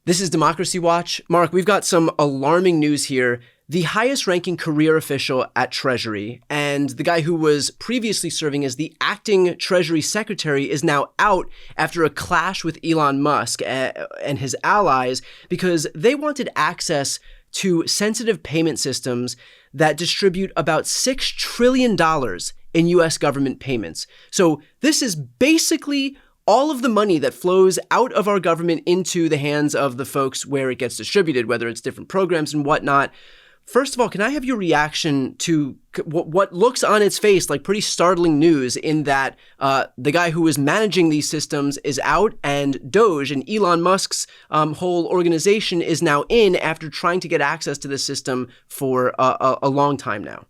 This is Democracy Watch. Marc, we've got some alarming news here. The highest-ranking career official at Treasury and the guy who was previously serving as the acting Treasury Secretary is now out after a clash with Elon Musk and his allies because they wanted access to sensitive payment systems that distribute about $6 trillion in U.S. government payments. So this is basically all of the money that flows out of our government into the hands of the folks where it gets distributed, whether it's different programs and whatnot. First of all, can I have your reaction to what looks on its face like pretty startling news in that the guy who is managing these systems is out and Doge and Elon Musk's whole organization is now in after trying to get access to the system for a long time now?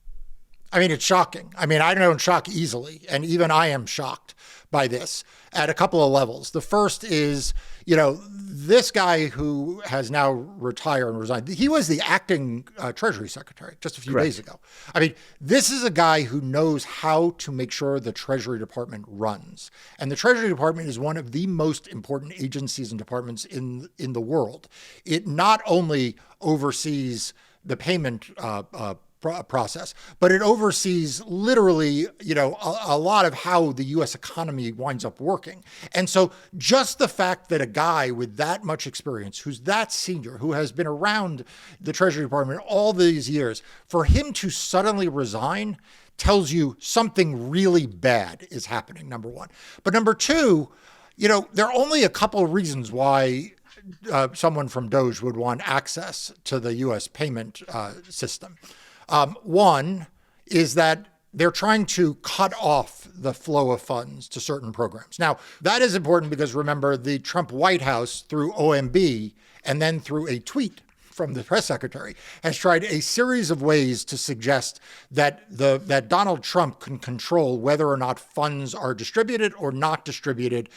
I mean, it's shocking. I mean, I don't shock easily, and even I am shocked by this at a couple of levels. The first is, this guy who has now retired and resigned, he was the acting Treasury Secretary just a few days ago. I mean, this is a guy who knows how to make sure the Treasury Department runs. And the Treasury Department is one of the most important agencies and departments in the world. It not only oversees the payment process, but it oversees literally, a lot of how the U.S. economy winds up working. And so just the fact that a guy with that much experience, who's that senior, who has been around the Treasury Department all these years, for him to suddenly resign tells you something really bad is happening, number one. But number two, there are only a couple of reasons why someone from Doge would want access to the U.S. payment system. One is that they're trying to cut off the flow of funds to certain programs. Now, that is important because remember, the Trump White House through OMB and then through a tweet from the press secretary has tried a series of ways to suggest that that Donald Trump can control whether or not funds are distributed or not distributed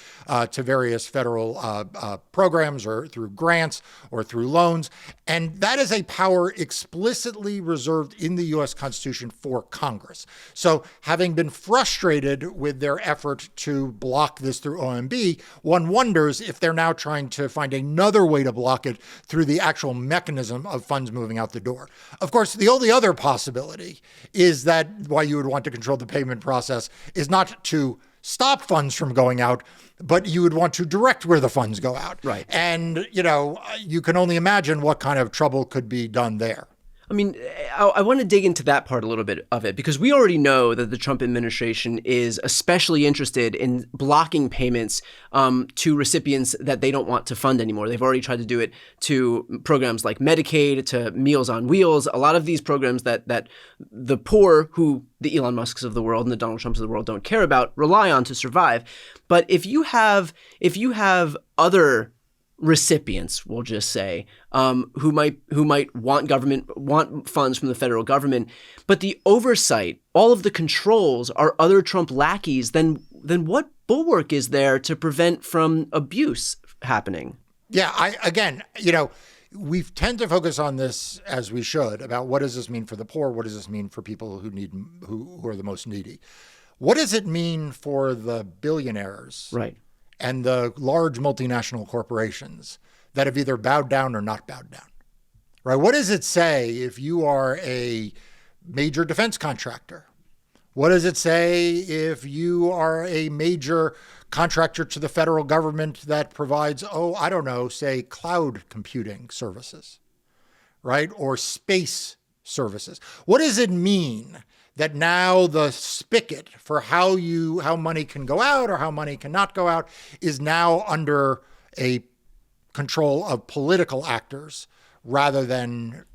to various federal programs or through grants or through loans. And that is a power explicitly reserved in the U.S. Constitution for Congress. So having been frustrated with their effort to block this through OMB, one wonders if they're now trying to find another way to block it through the actual mechanism of funds moving out the door. Of course, the only other possibility is that why you would want to control the payment process is not to stop funds from going out, but you would want to direct where the funds go out. Right. And, you can only imagine what kind of trouble could be done there. I mean, I want to dig into that part a little bit of it because we already know that the Trump administration is especially interested in blocking payments to recipients that they don't want to fund anymore. They've already tried to do it to programs like Medicaid, to Meals on Wheels, a lot of these programs that the poor, who the Elon Musks of the world and the Donald Trumps of the world don't care about, rely on to survive. But if you have other recipients, we'll just say, who might want funds from the federal government, but the oversight, all of the controls are other Trump lackeys, then what bulwark is there to prevent from abuse happening? Yeah, we tend to focus on this, as we should, about what does this mean for the poor? What does this mean for people who are the most needy? What does it mean for the billionaires? Right. And the large multinational corporations that have either bowed down or not bowed down, right? What does it say if you are a major defense contractor? What does it say if you are a major contractor to the federal government that provides, say cloud computing services, right? Or space services? What does it mean that now the spigot for how money can go out or how money cannot go out is now under a control of political actors rather than,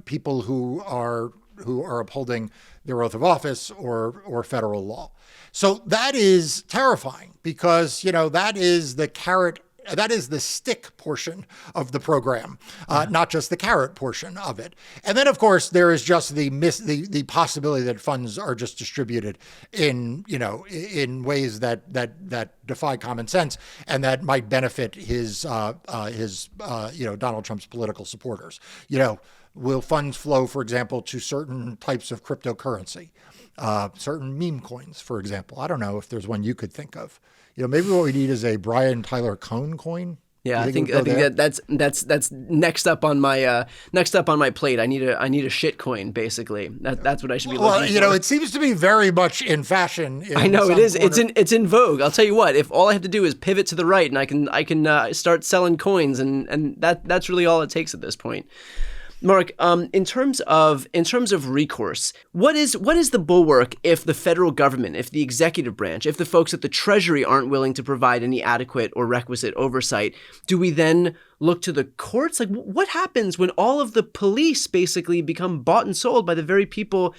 people who are upholding their oath of office or federal law. So that is terrifying because, that is the carrot. That is the stick portion of the program, not just the carrot portion of it. And then, of course, there is just the possibility that funds are just distributed in ways that defy common sense and that might benefit his Donald Trump's political supporters. Will funds flow, for example, to certain types of cryptocurrency, certain meme coins, for example? I don't know if there's one you could think of. Maybe what we need is a Brian Tyler Cohen coin. Yeah, I think that's next up on my plate. I need a shit coin, basically. That's what I should be looking for. Well, you know, it seems to be very much in fashion. I know it is. Corner. It's in vogue. I'll tell you what. If all I have to do is pivot to the right, and I can start selling coins, and that's really all it takes at this point. Marc, in terms of recourse, what is the bulwark if the federal government, if the executive branch, if the folks at the Treasury aren't willing to provide any adequate or requisite oversight? Do we then look to the courts? Like, what happens when all of the police basically become bought and sold by the very people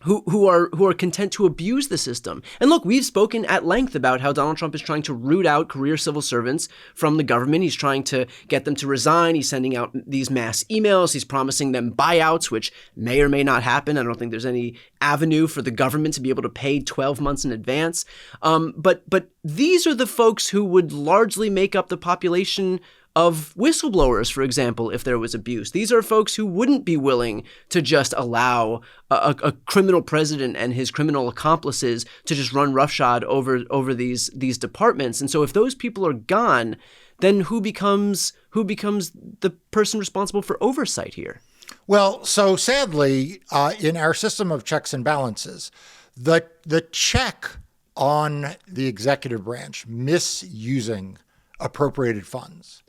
who are content to abuse the system? And look, we've spoken at length about how Donald Trump is trying to root out career civil servants from the government. He's trying to get them to resign. He's sending out these mass emails. He's promising them buyouts, which may or may not happen. I don't think there's any avenue for the government to be able to pay 12 months in advance. But these are the folks who would largely make up the population of whistleblowers, for example, if there was abuse. These are folks who wouldn't be willing to just allow a criminal president and his criminal accomplices to just run roughshod over these departments. And so if those people are gone, then who becomes the person responsible for oversight here? Well, so sadly, in our system of checks and balances, the check on the executive branch misusing appropriated funds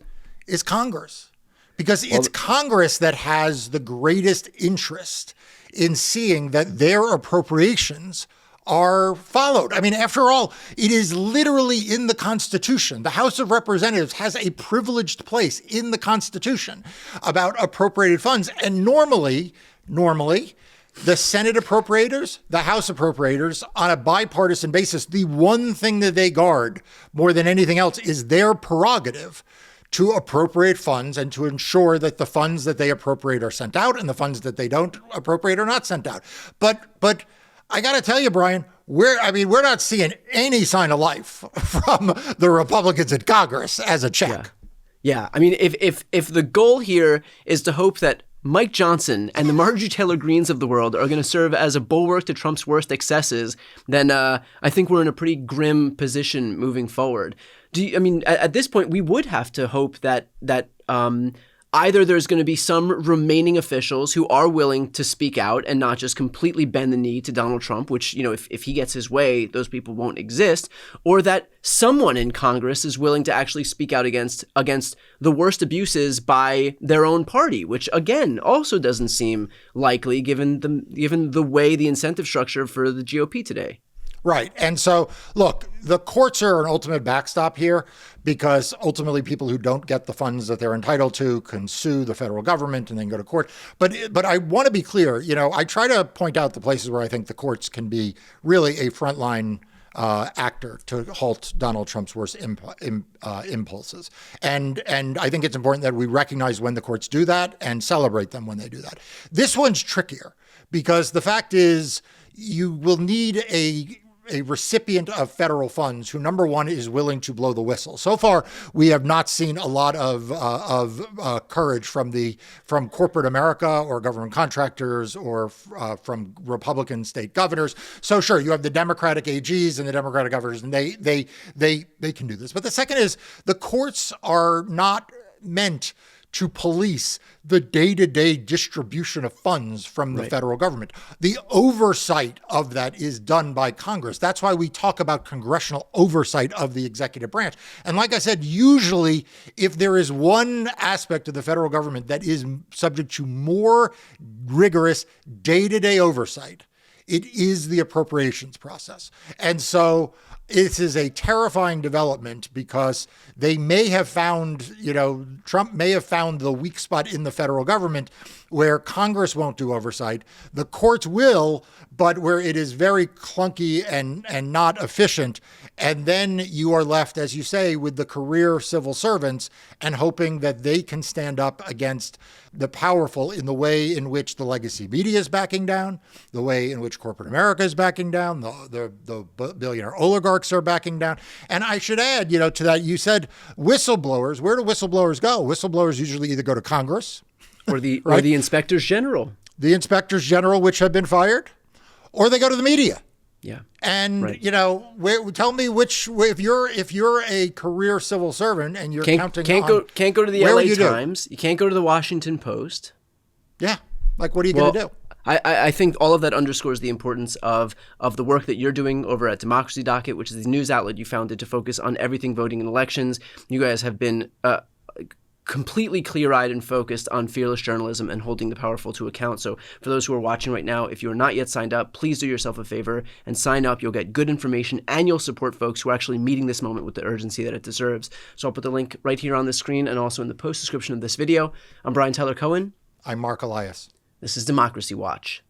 is Congress, because it's Congress that has the greatest interest in seeing that their appropriations are followed. I mean, after all, it is literally in the Constitution. The House of Representatives has a privileged place in the Constitution about appropriated funds. And normally, the Senate appropriators, the House appropriators, on a bipartisan basis, the one thing that they guard more than anything else is their prerogative to appropriate funds and to ensure that the funds that they appropriate are sent out and the funds that they don't appropriate are not sent out. But I got to tell you, Brian, we're not seeing any sign of life from the Republicans in Congress as a check. Yeah. I mean, if the goal here is to hope that Mike Johnson and the Marjorie Taylor Greenes of the world are going to serve as a bulwark to Trump's worst excesses, then I think we're in a pretty grim position moving forward. At this point, we would have to hope that either there's going to be some remaining officials who are willing to speak out and not just completely bend the knee to Donald Trump, which, you know, if he gets his way, those people won't exist, or that someone in Congress is willing to actually speak out against the worst abuses by their own party, which, again, also doesn't seem likely given the way the incentive structure for the GOP today. Right. And so, look, the courts are an ultimate backstop here because ultimately people who don't get the funds that they're entitled to can sue the federal government and then go to court. But I want to be clear, you know, I try to point out the places where I think the courts can be really a frontline actor to halt Donald Trump's worst impulses. And I think it's important that we recognize when the courts do that and celebrate them when they do that. This one's trickier because the fact is you will need a recipient of federal funds who, number one, is willing to blow the whistle. So far, we have not seen a lot of courage from corporate America or government contractors or from Republican state governors. So sure, you have the Democratic AGs and the Democratic governors, and they can do this. But the second is the courts are not meant to police the day-to-day distribution of funds from the federal government. The oversight of that is done by Congress. That's why we talk about congressional oversight of the executive branch. And like I said, usually if there is one aspect of the federal government that is subject to more rigorous day-to-day oversight, it is the appropriations process. And so this is a terrifying development because they may have found, Trump may have found the weak spot in the federal government where Congress won't do oversight. The courts will, but where it is very clunky and not efficient. And then you are left, as you say, with the career civil servants and hoping that they can stand up against the powerful in the way in which the legacy media is backing down, the way in which corporate America is backing down, the billionaire oligarchs are backing down. And I should add, to that, you said whistleblowers. Where do whistleblowers go? Whistleblowers usually either go to Congress or the inspectors general. The inspectors general, which have been fired, or they go to the media. Yeah. And Right. tell me if you're a career civil servant and you're Can't go to the LA Times. You can't go to the Washington Post. Yeah. Like, what are you going to do? I think all of that underscores the importance of the work that you're doing over at Democracy Docket, which is the news outlet you founded to focus on everything voting and elections. You guys have been completely clear-eyed and focused on fearless journalism and holding the powerful to account. So for those who are watching right now, if you are not yet signed up, please do yourself a favor and sign up. You'll get good information and you'll support folks who are actually meeting this moment with the urgency that it deserves. So I'll put the link right here on the screen and also in the post description of this video. I'm Brian Tyler Cohen. I'm Marc Elias. This is Democracy Watch.